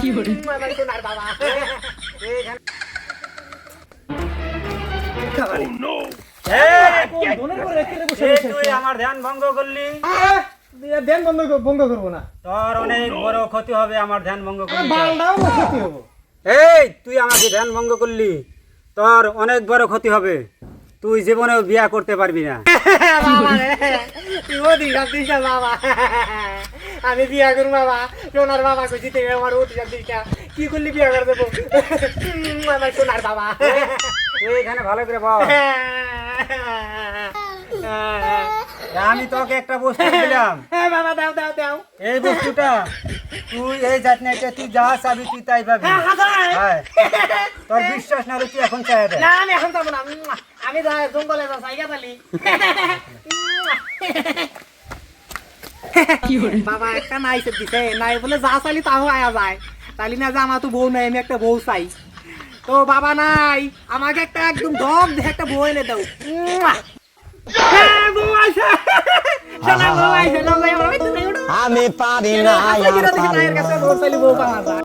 আমার সোনার বাবা তুই আমার ধ্যান ভঙ্গ করলি, ধ্যান ভঙ্গ করবো না, তোর অনেক বড় ক্ষতি হবে। আমার ধ্যান ভঙ্গ করলি, বালটাও ক্ষতি হবো। এই তুই আমাকে ধ্যান ভঙ্গ করলি, তোর অনেক বড় ক্ষতি হবে। তুই জীবনেও বিয়া করতে পারবি না। বাবা রে, তুই অধিকার দিস না বাবা। আমি বিয়া করবো বাবা, সোনার বাবা কইছি তুই আমার অধিকার দিস না। কি করলি বিয়া করে দেবো? আমার সোনার বাবা। তুই এখানে ভালো করে বল। আমি তোকে একটা বস্তু দিলাম, হ্যাঁ বাবা, দাও দাও দাও। এই বস্তুটা তুই এই জাতনাটা তুই যা চাবি তুই তাই পাবি। হ্যাঁ, তোর বিশ্বাস না হলে তুই এখন চাই দে। না আমি এখন যাবো না, আমি যাই জঙ্গলে যা জায়গা পালি। বাবা একটা নাই সে দিছে, নাই বলে যা চাইলি তাও আয়া যায়। তাইলি না যে আমার তো বউ নাই, আমি একটা বউ চাই। তো বাবা নাই, আমাকে একটা একদম দম দেখে একটা বউ এনে দাও। হ্যাঁ, বউ আছে। সোনা বউ আছে, নাও যাই আমরা, আমি পারি না বউ চাইলি বউ পাওয়া যায়।